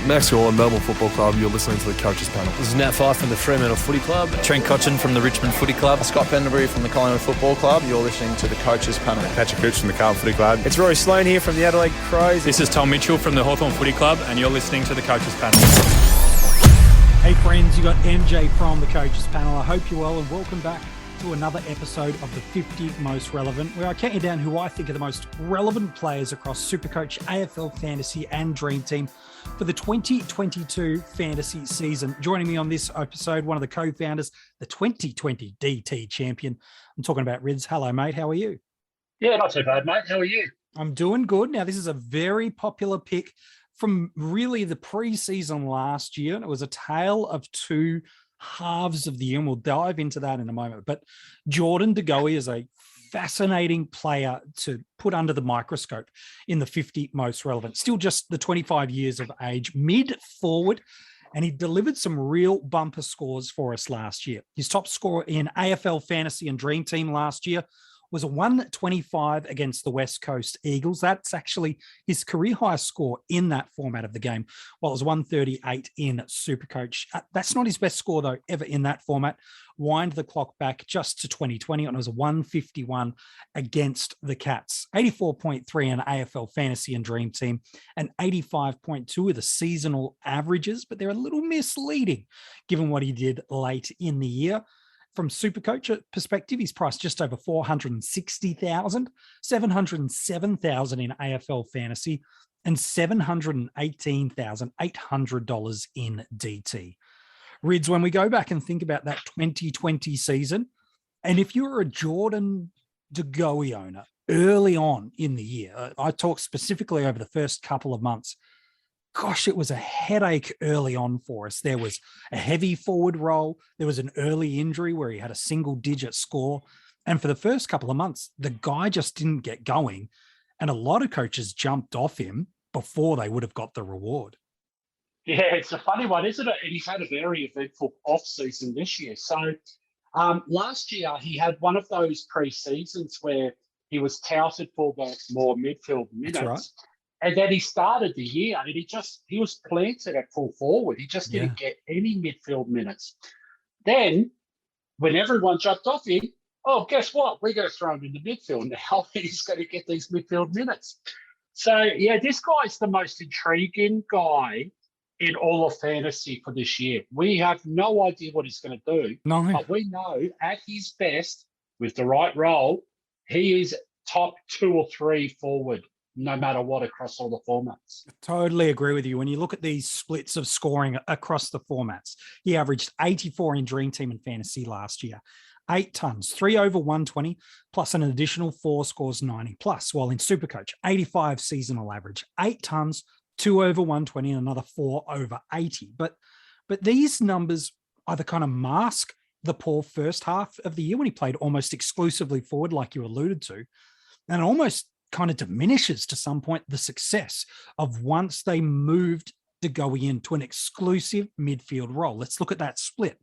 Max Gorlin, Melbourne Football Club. You're listening to the Coaches Panel. This is Nat Fyfe from the Fremantle Footy Club. Trent Cotchin from the Richmond Footy Club. Scott Pendlebury from the Collingwood Football Club. You're listening to the Coaches Panel. Patrick Cooch from the Carlton Footy Club. It's Rory Sloane here from the Adelaide Crows. This is Tom Mitchell from the Hawthorn Footy Club, and you're listening to the Coaches Panel. Hey friends, you got MJ from the Coaches Panel. I hope you're well and welcome back to another episode of the 50 Most Relevant, where I count you down who I think are the most relevant players across SuperCoach, AFL Fantasy and Dream Team for the 2022 fantasy season. Joining me on this episode, one of the co-founders, the 2020 DT champion. I'm talking about Rids. Hello, mate. How are you? Yeah, not too bad, mate. How are you? I'm doing good. Now, this is a very popular pick from really the pre-season last year. And it was a tale of two halves of the year, and we'll dive into that in a moment. But Jordan De Goey is a fascinating player to put under the microscope in the 50 Most Relevant. Still just the 25 years of age, mid-forward, and he delivered some real bumper scores for us last year. His top score in AFL Fantasy and Dream Team last year was a 125 against the West Coast Eagles. That's actually his career highest score in that format of the game, while it was 138 in SuperCoach. That's not his best score, though, ever in that format. Wind the clock back just to 2020, and it was a 151 against the Cats. 84.3 in AFL Fantasy and Dream Team, and 85.2 with the seasonal averages, but they're a little misleading given what he did late in the year. From SuperCoach perspective, he's priced just over $460,000, $707,000 in AFL Fantasy, and $718,800 in DT. Rids, when we go back and think about that 2020 season, and if you're a Jordan De Goey owner early on in the year, I talk specifically over the first couple of months, gosh, it was a headache early on for us. There was a heavy forward roll. There was an early injury where he had a single-digit score. And for the first couple of months, the guy just didn't get going. And a lot of coaches jumped off him before they would have got the reward. Yeah, it's a funny one, isn't it? And he's had a very eventful off-season this year. So last year, he had one of those pre-seasons where he was touted for the more midfield minutes. That's right. And then he started the year and he was planted at full forward. He just didn't get any midfield minutes. Then when everyone jumped off him, oh, guess what? We're going to throw him in the midfield now. He's going to get these midfield minutes. So, yeah, this guy's the most intriguing guy in all of fantasy for this year. We have no idea what he's going to do. No. But we know at his best, with the right role, he is top 2 or 3 forward, no matter what, across all the formats. Totally agree with you. When you look at these splits of scoring across the formats, he averaged 84 in Dream Team and Fantasy last year, 8 tons, 3 over 120, plus an additional 4 scores 90 plus, while in SuperCoach, 85 seasonal average, 8 tons, 2 over 120, and another 4 over 80. But these numbers either kind of mask the poor first half of the year when he played almost exclusively forward, like you alluded to, and almost kind of diminishes to some point the success of once they moved De Goey into an exclusive midfield role. Let's look at that split.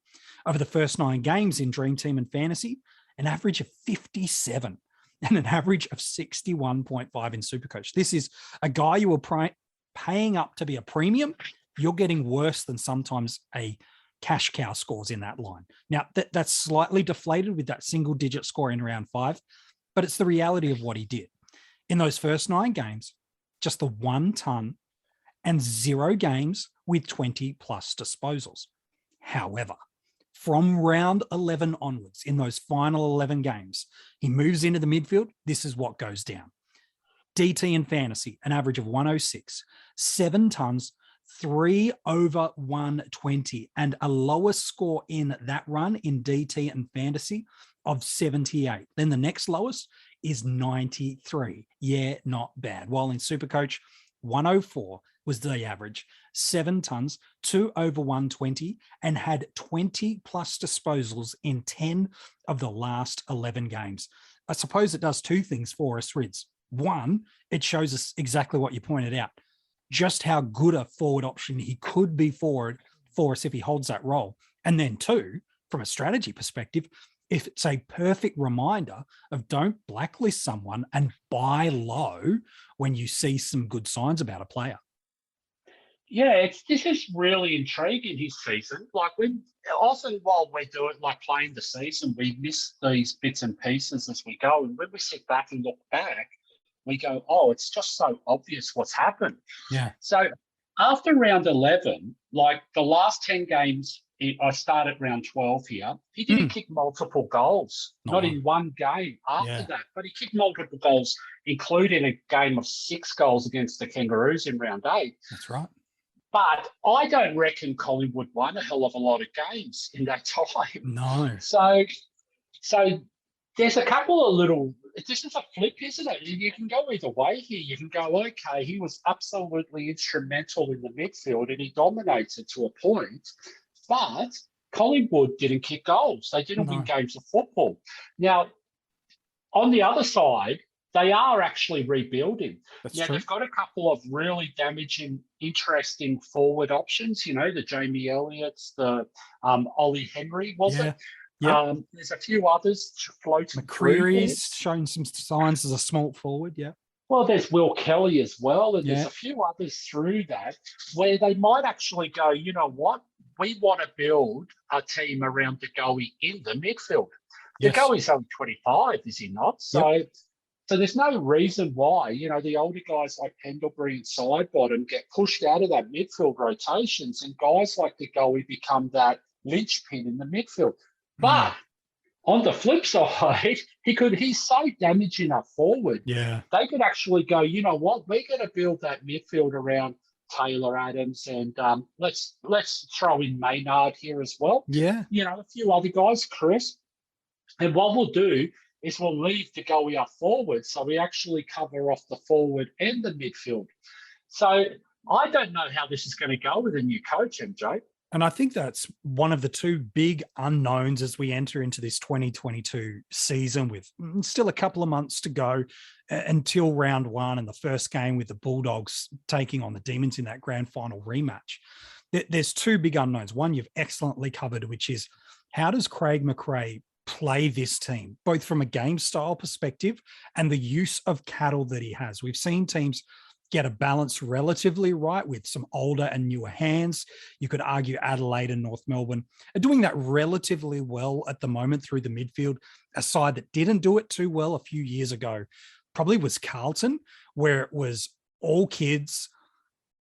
Over the first 9 games in Dream Team and Fantasy, an average of 57 and an average of 61.5 in SuperCoach. This is a guy you were paying up to be a premium. You're getting worse than sometimes a cash cow scores in that line. Now, that's slightly deflated with that single-digit score in round 5, but it's the reality of what he did. In those first 9 games, just the 1 ton and 0 games with 20 plus disposals. However, from round 11 onwards, in those final 11 games, he moves into the midfield. This is what goes down. DT and Fantasy, an average of 106, 7 tons, 3 over 120, and a lower score in that run in DT and Fantasy of 78. Then the next lowest is 93. Yeah, not bad. While in SuperCoach, 104 was the average, 7 tons, 2 over 120, and had 20 plus disposals in 10 of the last 11 games. I suppose it does 2 things for us, Rids. One, it shows us exactly what you pointed out, just how good a forward option he could be for us if he holds that role. And then 2, from a strategy perspective, if it's a perfect reminder of don't blacklist someone and buy low when you see some good signs about a player. Yeah, this is really intriguing, his season. Like, often while we do it, like playing the season, we miss these bits and pieces as we go. And when we sit back and look back, we go, oh, it's just so obvious what's happened. Yeah. So after round 11, like the last 10 games, I started round 12 here. He didn't kick multiple goals, not in one game after that, but he kicked multiple goals, including a game of 6 goals against the Kangaroos in round 8. That's right. But I don't reckon Collingwood won a hell of a lot of games in that time. No. So there's a couple of little. This is a flip, isn't it? You can go either way here. You can go, okay, he was absolutely instrumental in the midfield and he dominated to a point, but Collingwood didn't kick goals. They didn't win games of football. Now, on the other side, they are actually rebuilding. That's now, true. they've got a couple of really damaging, interesting forward options, you know, the Jamie Elliott's, the Ollie Henry, was it? Yep. There's a few others floating McCreary's shown some signs as a small forward, yeah. Well, there's Will Kelly as well, and there's a few others through that where they might actually go, you know what? We want to build a team around De Goey in the midfield. De Goey's only 25, is he not? So there's no reason why, you know, the older guys like Pendlebury and Sidebottom get pushed out of that midfield rotations and guys like De Goey become that linchpin in the midfield. But on the flip side, he's so damaging up forward. Yeah. They could actually go, you know what, we're going to build that midfield around Taylor Adams and let's throw in Maynard here as well. Yeah. You know, a few other guys, Chris. And what we'll do is we'll leave De Goey up forward, so we actually cover off the forward and the midfield. So I don't know how this is going to go with a new coach, MJ. And I think that's one of the two big unknowns as we enter into this 2022 season with still a couple of months to go until round 1 and the first game with the Bulldogs taking on the Demons in that grand final rematch. There's two big unknowns. One you've excellently covered, which is how does Craig McRae play this team, both from a game style perspective and the use of cattle that he has. We've seen teams get a balance relatively right with some older and newer hands. You could argue Adelaide and North Melbourne are doing that relatively well at the moment through the midfield. A side that didn't do it too well a few years ago probably was Carlton, where it was all kids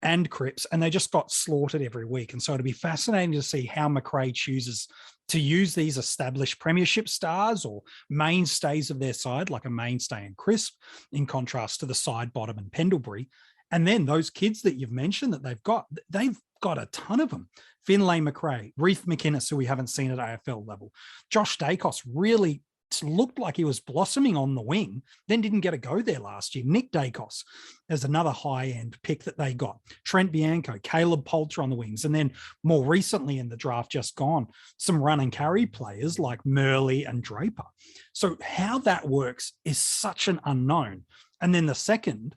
and Crips, and they just got slaughtered every week. And so it'll be fascinating to see how McRae chooses to use these established premiership stars or mainstays of their side, like a mainstay and Crisp, in contrast to the Sidebottom and Pendlebury. And then those kids that you've mentioned that they've got a ton of them. Finlay McRae, Reith McInnes, who we haven't seen at AFL level. Josh Dacos really looked like he was blossoming on the wing, then didn't get a go there last year. Nick Dacos is another high-end pick that they got. Trent Bianco, Caleb Poulter on the wings, and then more recently in the draft just gone, some run and carry players like Murley and Draper. So how that works is such an unknown. And then the second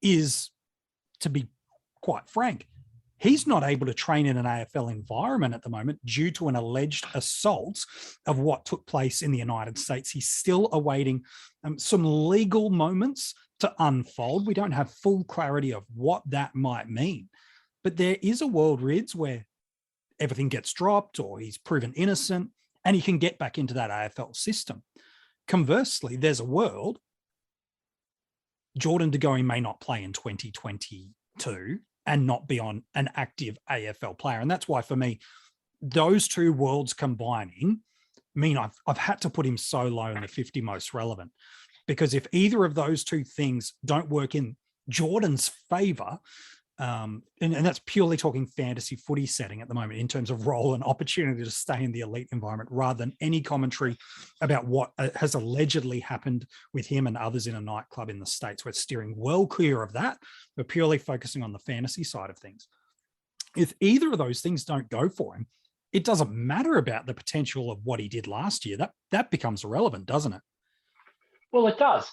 is, to be quite frank, he's not able to train in an AFL environment at the moment due to an alleged assault of what took place in the United States. He's still awaiting some legal moments to unfold. We don't have full clarity of what that might mean. But there is a world, Rids, where everything gets dropped or he's proven innocent and he can get back into that AFL system. Conversely, there's a world Jordan De Goey may not play in 2022 and not be on an active AFL player. And that's why, for me, those two worlds combining mean I've had to put him so low in the 50 most relevant. Because if either of those two things don't work in Jordan's favor, and that's purely talking fantasy footy setting at the moment in terms of role and opportunity to stay in the elite environment, rather than any commentary about what has allegedly happened with him and others in a nightclub in the States. We're steering well clear of that. We're purely focusing on the fantasy side of things. If either of those things don't go for him, it doesn't matter about the potential of what he did last year. That becomes irrelevant, doesn't it? Well, it does.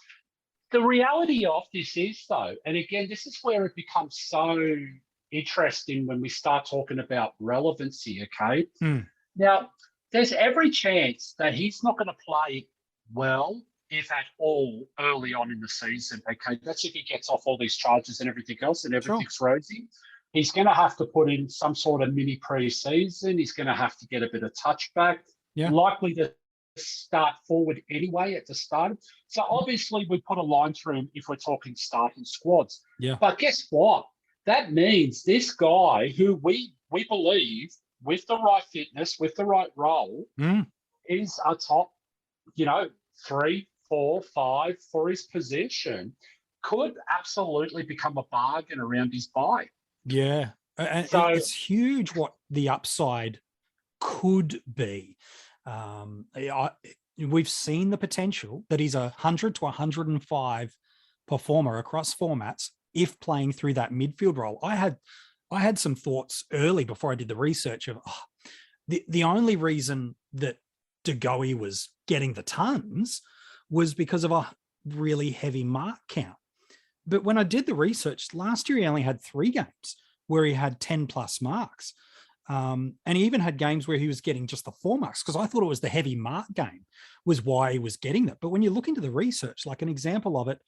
The reality of this is, though, and again, this is where it becomes so interesting when we start talking about relevancy, okay? Now, there's every chance that he's not going to play well, if at all, early on in the season, okay? That's if he gets off all these charges and everything else and everything's rosy. He's going to have to put in some sort of mini pre-season. He's going to have to get a bit of touchback. Yeah. Likely to start forward anyway at the start. So obviously we put a line through him if we're talking starting squads. Yeah. But guess what? That means this guy who we believe with the right fitness, with the right role, is a top, 3, 4, 5 for his position, could absolutely become a bargain around his buy. Yeah. And So- it's huge what the upside could be. We've seen the potential that he's 100 to 105 performer across formats if playing through that midfield role. I had some thoughts early before I did the research of the only reason that De Goey was getting the tons was because of a really heavy mark count. But when I did the research last year, he only had 3 games where he had 10 plus marks. And he even had games where he was getting just the 4 marks, because I thought it was the heavy mark game was why he was getting that. But when you look into the research, like an example of it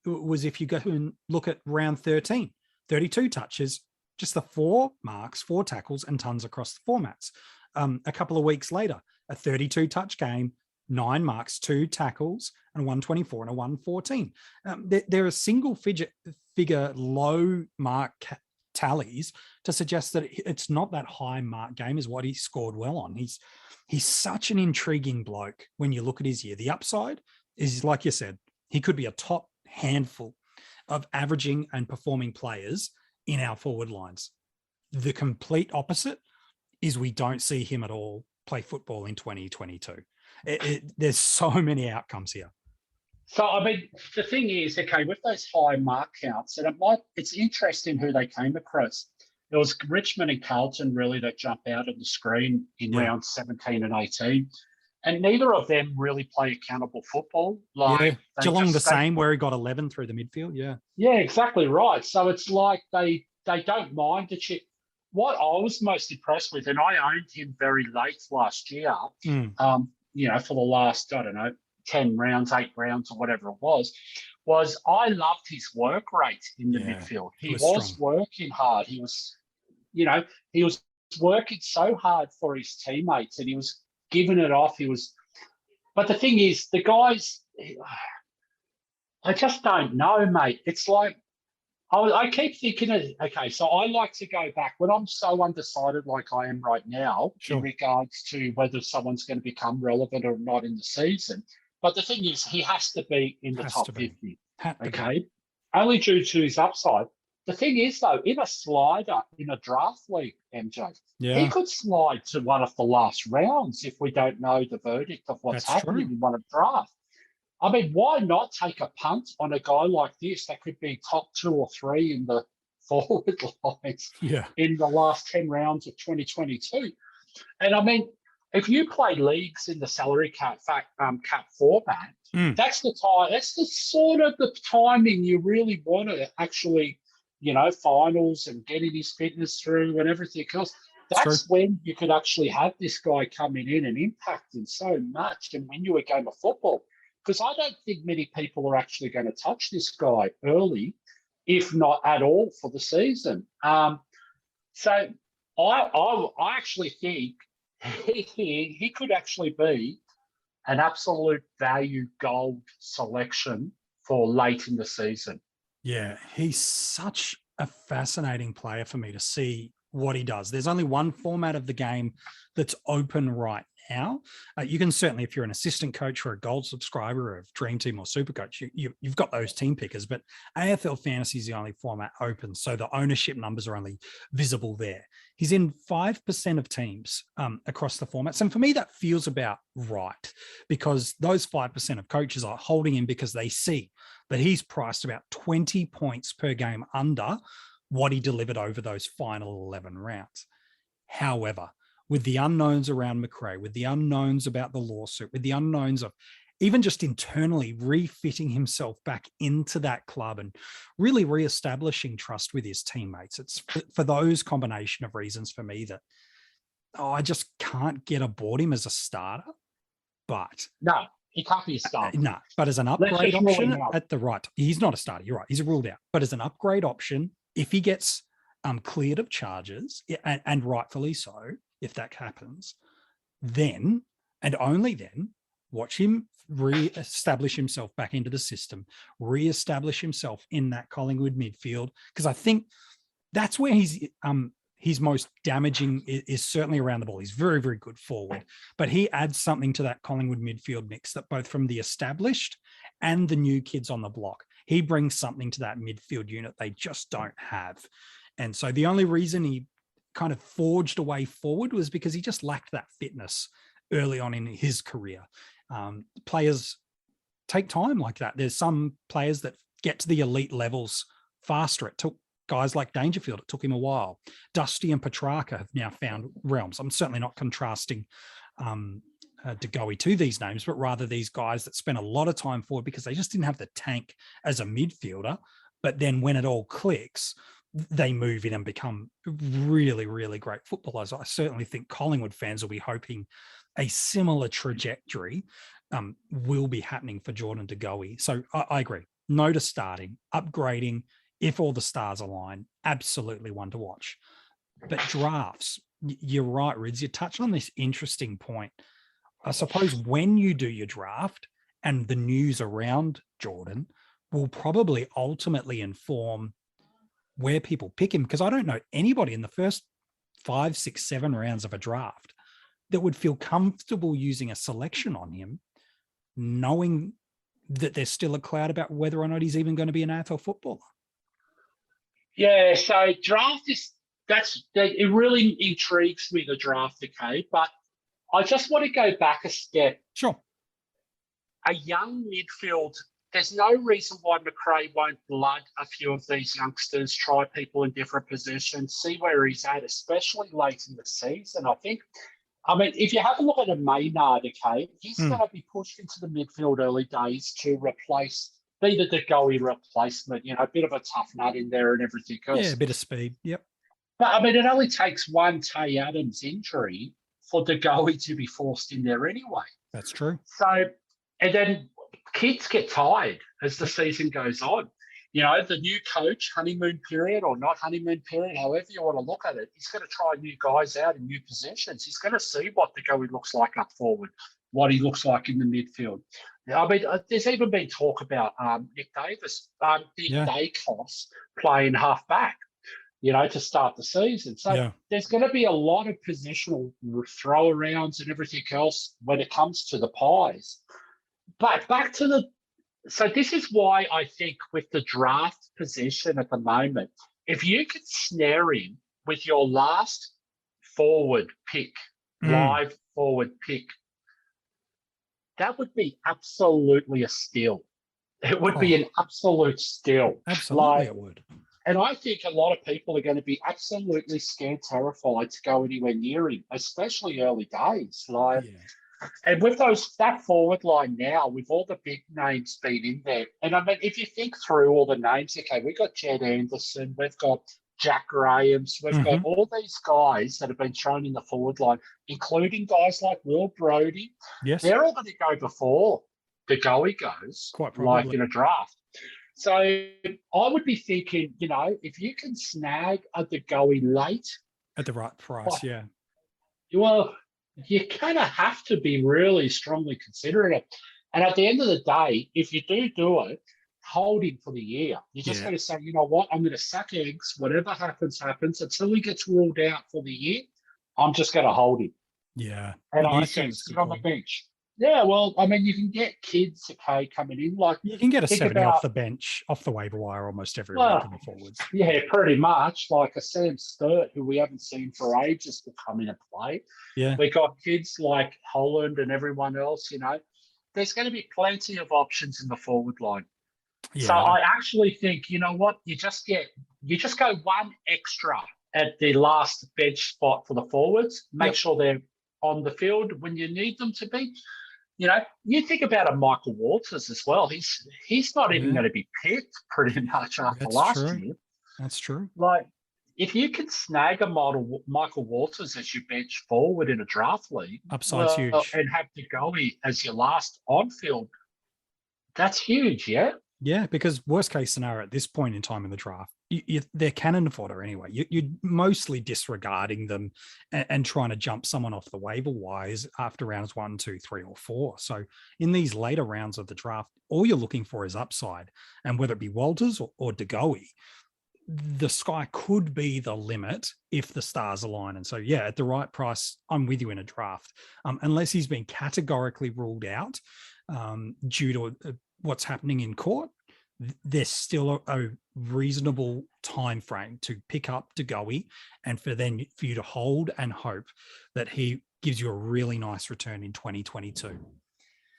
was if you go and look at round 13, 32 touches, just the 4 marks, 4 tackles and tons across the formats. A couple of weeks later, a 32 touch game, 9 marks, 2 tackles, and a 124 and a 114. There are single figure low mark tallies to suggest that it's not that high mark game is what he scored well on. He's such an intriguing bloke when you look at his year. The upside is, like you said, he could be a top handful of averaging and performing players in our forward lines. The complete opposite is we don't see him at all play football in 2022. There's so many outcomes here. So, I mean, the thing is, okay, with those high mark counts, and it's interesting who they came across. It was Richmond and Carlton really that jumped out of the screen in round 17 and 18. And neither of them really play accountable football. Geelong the same, where he got 11 through the midfield. Yeah, exactly right. So it's like they don't mind the chip. What I was most impressed with, and I owned him very late last year, for the last, 10 rounds, 8 rounds, or whatever it was I loved his work rate in the midfield. He was working hard. He was, he was working so hard for his teammates, and he was giving it off. But the thing is, the guys, I just don't know, mate. It's like, I keep thinking, okay, so I like to go back when I'm so undecided like I am right now in regards to whether someone's going to become relevant or not in the season. But the thing is, he has to be in the top 50, okay? Only due to his upside. The thing is, though, in a slider, in a draft league, MJ, he could slide to one of the last rounds if we don't know the verdict of what's happening in one of draft. I mean, why not take a punt on a guy like this that could be top 2 or 3 in the forward lines in the last 10 rounds of 2022? And I mean, if you play leagues in the salary cap format, that's the time. That's the sort of the timing you really want to actually, finals and getting his fitness through and everything else. That's when you could actually have this guy coming in and impacting so much and win you a game of football. Because I don't think many people are actually going to touch this guy early, if not at all, for the season. So I actually think he could actually be an absolute value gold selection for late in the season. Yeah, he's such a fascinating player for me to see what he does. There's only one format of the game that's open right now. You can certainly, if you're an assistant coach or a gold subscriber of DreamTeam or SuperCoach, you've got those team pickers, but AFL Fantasy is the only format open, so the ownership numbers are only visible there. He's in 5% of teams across the formats, and for me, that feels about right, because those 5% of coaches are holding him because they see that he's priced about 20 points per game under what he delivered over those final 11 rounds. However, with the unknowns around McRae, with the unknowns about the lawsuit, with the unknowns of even just internally refitting himself back into that club and really reestablishing trust with his teammates, it's for those combination of reasons for me that I just can't get aboard him as a starter. But no, he can't be a starter. No, but as an upgrade option at the right, he's not a starter. You're right. He's ruled out. But as an upgrade option, if he gets cleared of charges, and rightfully so, if that happens, then and only then watch him re-establish himself back into the system, re-establish himself in that Collingwood midfield, because I think that's where his most damaging is certainly around the ball. He's very, very good forward, but he adds something to that Collingwood midfield mix that both from the established and the new kids on the block, he brings something to that midfield unit they just don't have. And so the only reason he kind of forged a way forward was because he just lacked that fitness early on in his career. Players take time like that. There's some players that get to the elite levels faster. It took guys like Dangerfield, it took him a while. Dusty and Petrarca have now found realms. I'm certainly not contrasting De Goey to these names, but rather these guys that spent a lot of time forward because they just didn't have the tank as a midfielder. But then when it all clicks, they move in and become really, really great footballers. I certainly think Collingwood fans will be hoping a similar trajectory will be happening for Jordan De Goey. So I agree. No to starting, upgrading, if all the stars align, absolutely one to watch. But drafts, you're right, Rids. You touched on this interesting point. I suppose when you do your draft and the news around Jordan will probably ultimately inform where people pick him, because I don't know anybody in the first 5, 6, 7 rounds of a draft that would feel comfortable using a selection on him, knowing that there's still a cloud about whether or not he's even going to be an AFL footballer. Yeah, so draft it really intrigues me, the draft, okay? But I just want to go back a step. Sure. A young midfield, there's no reason why McRae won't blood a few of these youngsters, try people in different positions, see where he's at, especially late in the season. I mean, if you have a look at a Maynard, okay, he's going to be pushed into the midfield early days to be the De Goey replacement, a bit of a tough nut in there and everything else. Yeah, a bit of speed, yep. But, I mean, it only takes one Tay Adams injury for De Goey to be forced in there anyway. That's true. So, and then kids get tired as the season goes on. The new coach, honeymoon period or not honeymoon period, however you want to look at it, he's going to try new guys out in new positions. He's going to see what De Goey looks like up forward, what he looks like in the midfield. I mean, there's even been talk about Nick Davis, Big Dacos playing half back, to start the season. So there's going to be a lot of positional throw arounds and everything else when it comes to the Pies. But back to so this is why I think with the draft position at the moment, if you could snare him with your last forward pick, live forward pick, that would be absolutely a steal. It would be an absolute steal. Absolutely, it would. And I think a lot of people are going to be absolutely scared, terrified to go anywhere near him, especially early days. And with that forward line now, with all the big names being in there, and I mean, if you think through all the names, okay, we've got Jed Anderson, we've got Jack Grahams, we've got all these guys that have been shown in the forward line, including guys like Will Brodie. Yes. They're all going to go before De Goey goes, quite probably, like in a draft. So I would be thinking, if you can snag a De Goey late. At the right price, Well, you kind of have to be really strongly considering it. And at the end of the day, if you do it, hold him for the year. You just got to say, you know what, I'm going to suck eggs. Whatever happens, happens. Until he gets ruled out for the year, I'm just going to hold him. Yeah. And I think sit on the bench. Yeah, well, I mean, you can get kids, okay, coming in. Like you can get a 70 off the bench, off the waiver wire almost every week in the forwards. Yeah, pretty much. Like a Sam Sturt, who we haven't seen for ages, will come in and play. Yeah. We got kids like Holland and everyone else, There's going to be plenty of options in the forward line. Yeah. So I actually think, you know what, you just go one extra at the last bench spot for the forwards. Make sure they're on the field when you need them to be. You think about a Michael Walters as well. He's not even going to be picked pretty much after last year. That's true. Like, if you can snag a Michael Walters as your bench forward in a draft league, upside's huge, and have De Goey as your last on-field, that's huge, yeah? Yeah, because worst case scenario at this point in time in the draft, they're cannon fodder anyway. You're mostly disregarding them and trying to jump someone off the waiver wires after rounds 1, 2, 3, or 4. So in these later rounds of the draft, all you're looking for is upside. And whether it be Walters or De Goey, the sky could be the limit if the stars align. And so, yeah, at the right price, I'm with you in a draft. Unless he's been categorically ruled out due to what's happening in court, there's still a reasonable time frame to pick up De Goey and for you to hold and hope that he gives you a really nice return in 2022.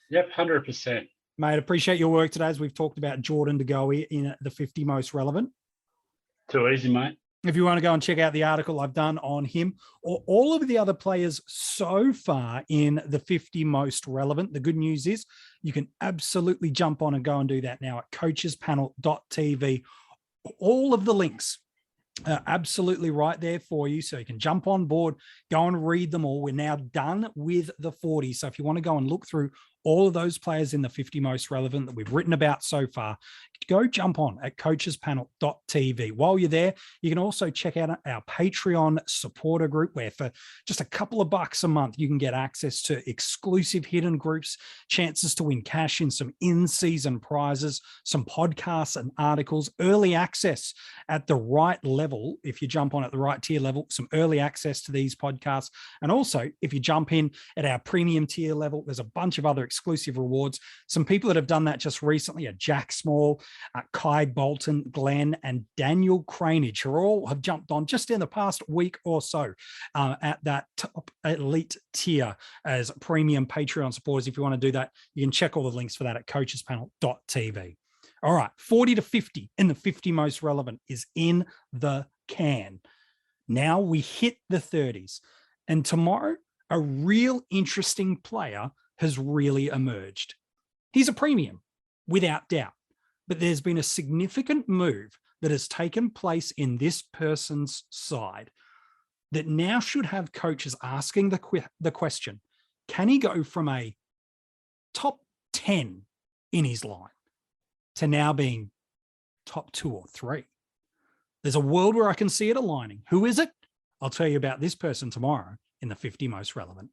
Yep, 100%. Mate, appreciate your work today as we've talked about Jordan De Goey in the 50 most relevant. Too easy, mate. If you want to go and check out the article I've done on him or all of the other players so far in the 50 most relevant, the good news is you can absolutely jump on and go and do that now at coachespanel.tv. All of the links are absolutely right there for you. So you can jump on board, go and read them all. We're now done with the 40. So if you want to go and look through all of those players in the 50 most relevant that we've written about so far, go jump on at coachespanel.tv. While you're there, you can also check out our Patreon supporter group where for just a couple of bucks a month, you can get access to exclusive hidden groups, chances to win cash in some in-season prizes, some podcasts and articles, early access at the right level. If you jump on at the right tier level, some early access to these podcasts. And also, if you jump in at our premium tier level, there's a bunch of other exclusive rewards. Some people that have done that just recently are Jack Small, Kai Bolton, Glenn, and Daniel Cranage, who all have jumped on just in the past week or so at that top elite tier as premium Patreon supporters. If you want to do that, you can check all the links for that at coachespanel.tv. All right, 40 to 50 in the 50 most relevant is in the can. Now we hit the 30s. And tomorrow, a real interesting player has really emerged. He's a premium, without doubt. But there's been a significant move that has taken place in this person's side that now should have coaches asking the question, can he go from a top 10 in his line to now being top 2 or 3? There's a world where I can see it aligning. Who is it? I'll tell you about this person tomorrow in the 50 most relevant.